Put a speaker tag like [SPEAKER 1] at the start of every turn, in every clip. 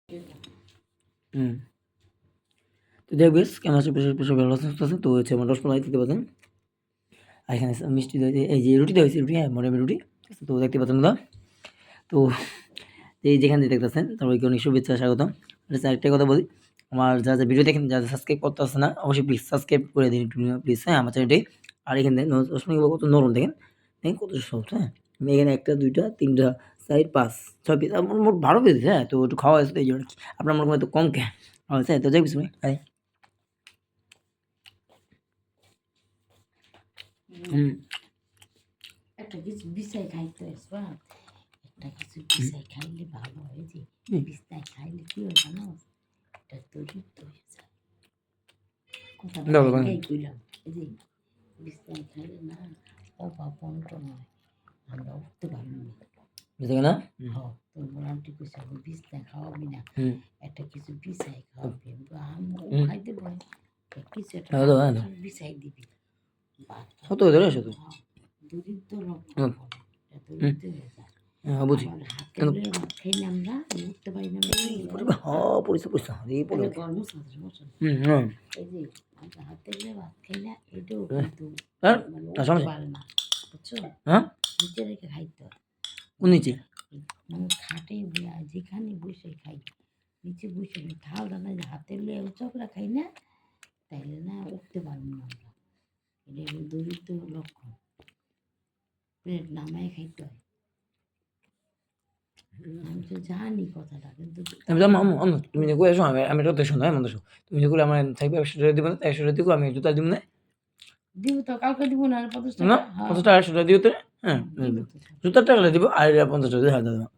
[SPEAKER 1] হুম। তো যাই হোক বেশ কেমন আছে পেশা ভালো আছে। তো হচ্ছে আমার রসমালাই দেখতে পাচ্ছেন। আর এখানে মিষ্টি দই এই যে রুটি দেওয়া হয়েছে রুটি হ্যাঁ মোটামুটি রুটি। তো দেখতে পাচ্ছেন দাদা। তো এই যেখান থেকে দেখতেছেন সবাইকে অনেক শুভেচ্ছা স্বাগতম। আরেকটা কথা বলি আমার যারা ভিডিও দেখেন যারা সাবস্ক্রাইব করতে আসছে না অবশ্যই প্লিজ সাবস্ক্রাইব করে দিন একটু প্লিজ হ্যাঁ আমার চ্যানেলটি। আর এখানে রসমালাই কত নরম দেখেন দেখেন কত সফট হ্যাঁ। আমি এখানে 1টা 2টা 3টা 4 5 6 পিস আমার মোট 12 পিস হ্যাঁ। তো একটু খাওয়া হয়েছে এই জন্য আপনার মনে করেন তো কম কে হয়েছে তো যাই কিছু ভাই।
[SPEAKER 2] একটা কিছু বিছাই খাইতে আসবা একটা কিছু বিছাই খাইলে ভালো হয় যে বিছাই খাইলে কি হয় জানো এটা দরিদ্র হয়ে যায় কথাটা কইলাম এই যে বিছাই খাইলে না অভাব অনটন হয় আমরা উঠতে পারি না
[SPEAKER 1] বুঝতে না
[SPEAKER 2] তোর আন্টি কইছে আমি বিছাই খাওয়াবি না একটা কিছু বিছাই খাওয়াবি আমি খাইতে পারি কিছু একটা বিছাই দিবি
[SPEAKER 1] সত্য ধরে শুধু
[SPEAKER 2] দরিদ্র লক্ষণ দরিদ্র হয়ে যায়
[SPEAKER 1] বুঝি
[SPEAKER 2] খেলে আমরা উঠতে পারি না
[SPEAKER 1] পরিষ্কার পরিষ্কার এই পড়ে
[SPEAKER 2] এই যে আমরা হাতে ভাত খাইলে এটাও কিন্তু পারে না বুঝছো
[SPEAKER 1] হ্যাঁ
[SPEAKER 2] নিচে রেখে খাইতে হয়
[SPEAKER 1] কোন নিচে
[SPEAKER 2] মানে খাটে যেখানে বসে খাই নিচে বসে থাল দানা হাতে লিয়ে চকরা খাই না তাইলে না উঠতে পারবো না আমরা এটা হলো দরিদ্র লক্ষণ প্লেট নামায় খাইতে হয় আমি তো জানি কথাটা কিন্তু
[SPEAKER 1] তুমি যে কই আসো আমি তো শোনো এমন তো তুমি যে কই আমার থাকবে 100 টাকা দিব না 100 টাকা দিব আমি জুতা দিব না
[SPEAKER 2] দিব তো কালকে দিব না 50 টাকা
[SPEAKER 1] না 50 টাকা 100 টাকা দিও তো হ্যাঁ জুতার টাকা দিব আর 50 টাকা দিয়ে দাও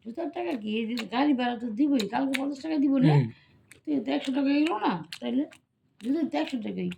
[SPEAKER 2] জুতার টাকা কি গাড়ি ভাড়া তো দিবই কালকে 50 টাকা দিব না তুই তো 100 টাকা গেল না তাইলে জুতার তো 100 টাকাই